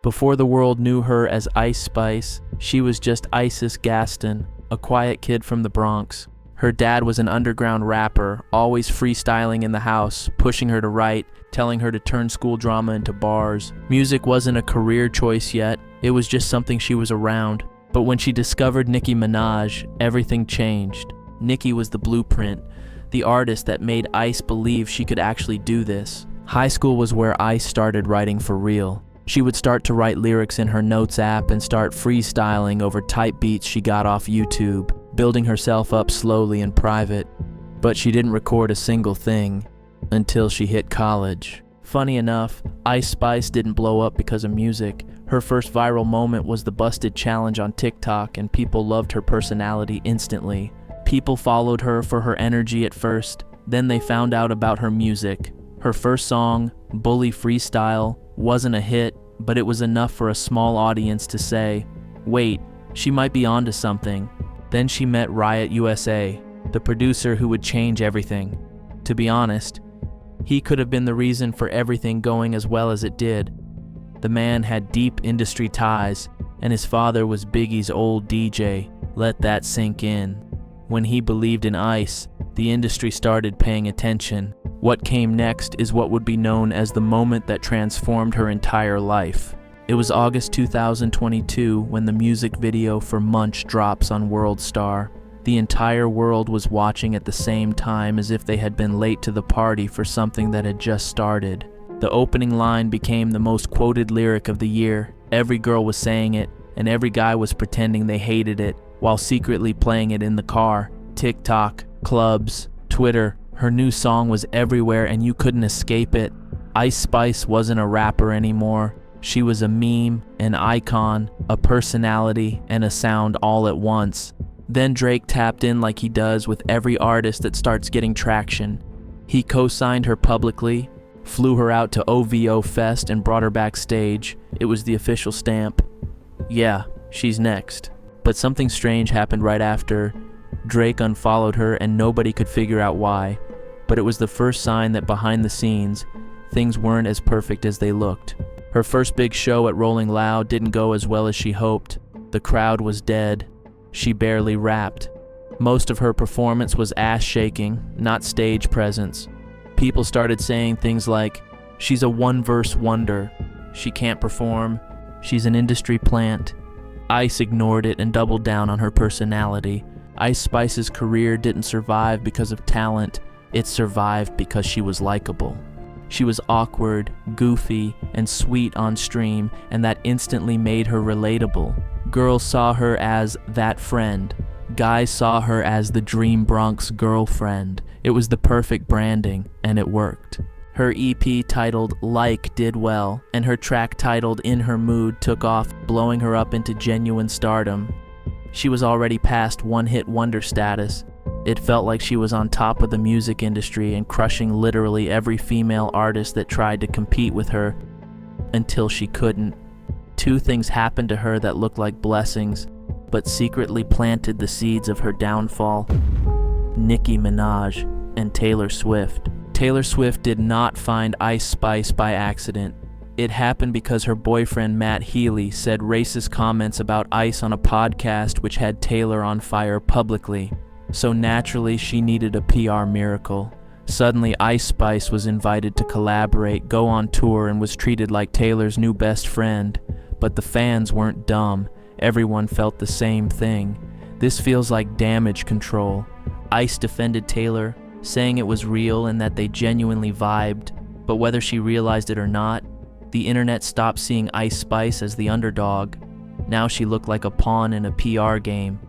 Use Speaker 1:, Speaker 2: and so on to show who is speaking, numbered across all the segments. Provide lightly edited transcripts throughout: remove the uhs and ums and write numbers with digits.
Speaker 1: Before the world knew her as Ice Spice, she was just Isis Gaston, a quiet kid from the Bronx. Her dad was an underground rapper, always freestyling in the house, pushing her to write, telling her to turn school drama into bars. Music wasn't a career choice yet, it was just something she was around. But when she discovered Nicki Minaj, everything changed. Nicki was the blueprint, the artist that made Ice believe she could actually do this. High school was where Ice started writing for real. She would start to write lyrics in her notes app and start freestyling over type beats she got off YouTube, building herself up slowly in private. But she didn't record a single thing until she hit college. Funny enough, Ice Spice didn't blow up because of music. Her first viral moment was the Busted Challenge on TikTok, and people loved her personality instantly. People followed her for her energy at first, then they found out about her music. Her first song, Bully Freestyle, wasn't a hit, but it was enough for a small audience to say, wait, she might be onto something. Then she met Riot USA, the producer who would change everything. To be honest, he could have been the reason for everything going as well as it did. The man had deep industry ties, and his father was Biggie's old DJ. Let that sink in. When he believed in Ice, the industry started paying attention. What came next is what would be known as the moment that transformed her entire life. It was August 2022 when the music video for Munch drops on World Star. The entire world was watching at the same time, as if they had been late to the party for something that had just started. The opening line became the most quoted lyric of the year. Every girl was saying it, and every guy was pretending they hated it, while secretly playing it in the car. TikTok, clubs, Twitter. Her new song was everywhere and you couldn't escape it. Ice Spice wasn't a rapper anymore. She was a meme, an icon, a personality, and a sound all at once. Then Drake tapped in like he does with every artist that starts getting traction. He co-signed her publicly, flew her out to OVO Fest and brought her backstage. It was the official stamp. Yeah, she's next. But something strange happened right after. Drake unfollowed her and nobody could figure out why. But it was the first sign that behind the scenes, things weren't as perfect as they looked. Her first big show at Rolling Loud didn't go as well as she hoped. The crowd was dead. She barely rapped. Most of her performance was ass-shaking, not stage presence. People started saying things like, she's a one-verse wonder, she can't perform, she's an industry plant. Ice ignored it and doubled down on her personality. Ice Spice's career didn't survive because of talent, it survived because she was likable. She was awkward, goofy, and sweet on stream, and that instantly made her relatable. Girls saw her as that friend. Guys saw her as the dream Bronx girlfriend. It was the perfect branding, and it worked. Her EP titled Like did well, and her track titled In Her Mood took off, blowing her up into genuine stardom. She was already past one-hit wonder status. It felt like she was on top of the music industry and crushing literally every female artist that tried to compete with her, until she couldn't. Two things happened to her that looked like blessings, but secretly planted the seeds of her downfall. Nicki Minaj and Taylor Swift. Taylor Swift did not find Ice Spice by accident. It happened because her boyfriend Matt Healy said racist comments about Ice on a podcast which had Taylor on fire publicly. So naturally she needed a PR miracle. Suddenly Ice Spice was invited to collaborate, go on tour, and was treated like Taylor's new best friend. But the fans weren't dumb. Everyone felt the same thing. This feels like damage control. Ice defended Taylor, saying it was real and that they genuinely vibed. But whether she realized it or not, the internet stopped seeing Ice Spice as the underdog. Now she looked like a pawn in a PR game,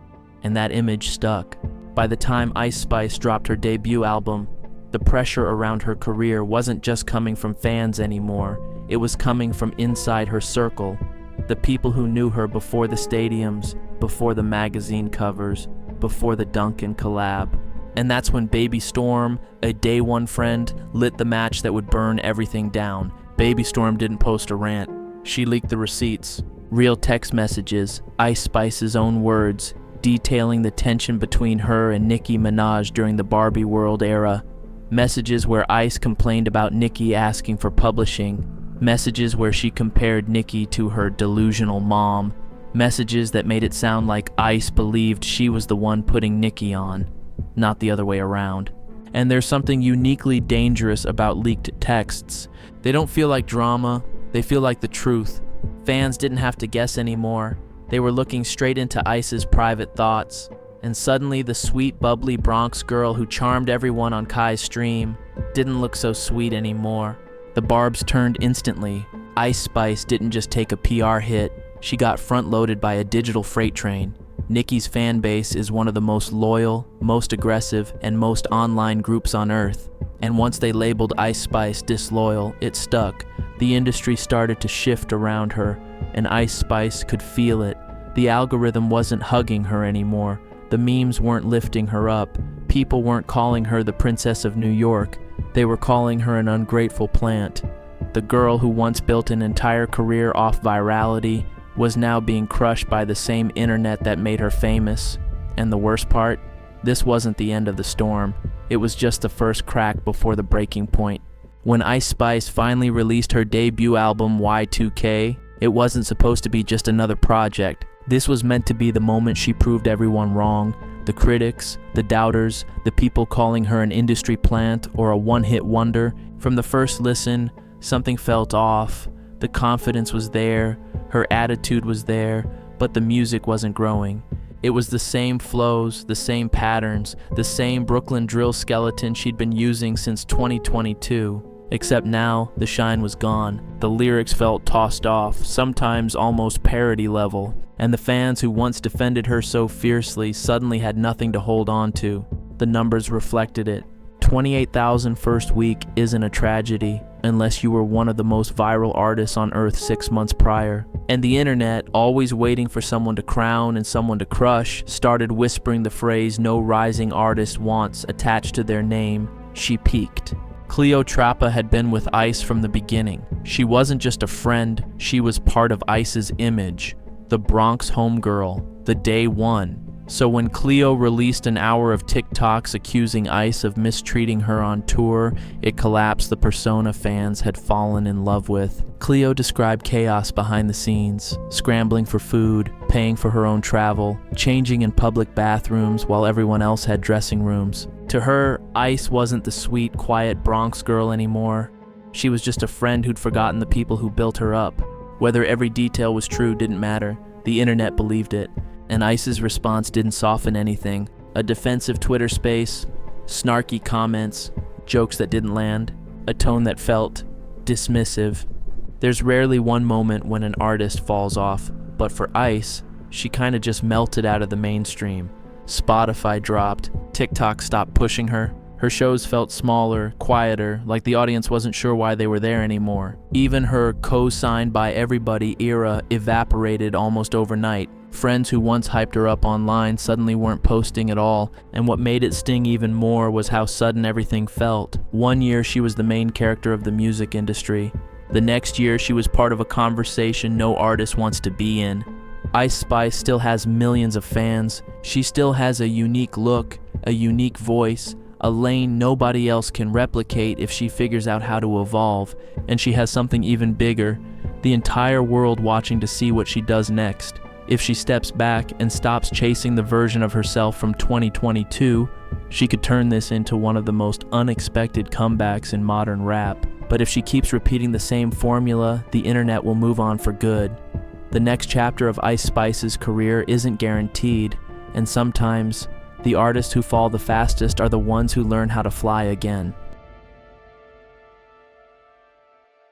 Speaker 1: and that image stuck. By the time Ice Spice dropped her debut album, the pressure around her career wasn't just coming from fans anymore. It was coming from inside her circle. The people who knew her before the stadiums, before the magazine covers, before the Duncan collab. And that's when Baby Storm, a day one friend, lit the match that would burn everything down. Baby Storm didn't post a rant. She leaked the receipts. Real text messages, Ice Spice's own words, detailing the tension between her and Nicki Minaj during the Barbie World era. Messages where Ice complained about Nicki asking for publishing. Messages where she compared Nicki to her delusional mom. Messages that made it sound like Ice believed she was the one putting Nicki on, not the other way around. And there's something uniquely dangerous about leaked texts. They don't feel like drama, they feel like the truth. Fans didn't have to guess anymore. They were looking straight into Ice's private thoughts. And suddenly the sweet, bubbly Bronx girl who charmed everyone on Kai's stream didn't look so sweet anymore. The barbs turned instantly. Ice Spice didn't just take a PR hit, she got front-loaded by a digital freight train. Nicki's fan base is one of the most loyal, most aggressive, and most online groups on Earth. And once they labeled Ice Spice disloyal, it stuck. The industry started to shift around her, and Ice Spice could feel it. The algorithm wasn't hugging her anymore. The memes weren't lifting her up. People weren't calling her the Princess of New York. They were calling her an ungrateful plant. The girl who once built an entire career off virality was now being crushed by the same internet that made her famous. And the worst part? This wasn't the end of the storm. It was just the first crack before the breaking point. When Ice Spice finally released her debut album Y2K, it wasn't supposed to be just another project. This was meant to be the moment she proved everyone wrong. The critics, the doubters, the people calling her an industry plant or a one-hit wonder. From the first listen, something felt off. The confidence was there, her attitude was there, but the music wasn't growing. It was the same flows, the same patterns, the same Brooklyn drill skeleton she'd been using since 2022. Except now, the shine was gone. The lyrics felt tossed off, sometimes almost parody level, and the fans who once defended her so fiercely suddenly had nothing to hold on to. The numbers reflected it. 28,000 first week isn't a tragedy unless you were one of the most viral artists on Earth 6 months prior. And the internet, always waiting for someone to crown and someone to crush, started whispering the phrase no rising artist wants attached to their name. She peaked. Cleotrapa had been with Ice from the beginning. She wasn't just a friend, she was part of Ice's image. The Bronx homegirl, the day one. So when Cleo released an hour of TikToks accusing Ice of mistreating her on tour, it collapsed the persona fans had fallen in love with. Cleo described chaos behind the scenes, scrambling for food, paying for her own travel, changing in public bathrooms while everyone else had dressing rooms. To her, Ice wasn't the sweet, quiet Bronx girl anymore. She was just a friend who'd forgotten the people who built her up. Whether every detail was true didn't matter. The internet believed it. And Ice's response didn't soften anything. A defensive Twitter space, snarky comments, jokes that didn't land, a tone that felt dismissive. There's rarely one moment when an artist falls off, but for Ice, she kinda just melted out of the mainstream. Spotify dropped, TikTok stopped pushing her. Her shows felt smaller, quieter, like the audience wasn't sure why they were there anymore. Even her co-signed by everybody era evaporated almost overnight. Friends who once hyped her up online suddenly weren't posting at all, and what made it sting even more was how sudden everything felt. One year she was the main character of the music industry. The next year she was part of a conversation no artist wants to be in. Ice Spice still has millions of fans. She still has a unique look, a unique voice, a lane nobody else can replicate if she figures out how to evolve. And she has something even bigger, the entire world watching to see what she does next. If she steps back and stops chasing the version of herself from 2022, she could turn this into one of the most unexpected comebacks in modern rap. But if she keeps repeating the same formula, the internet will move on for good. The next chapter of Ice Spice's career isn't guaranteed, and sometimes the artists who fall the fastest are the ones who learn how to fly again.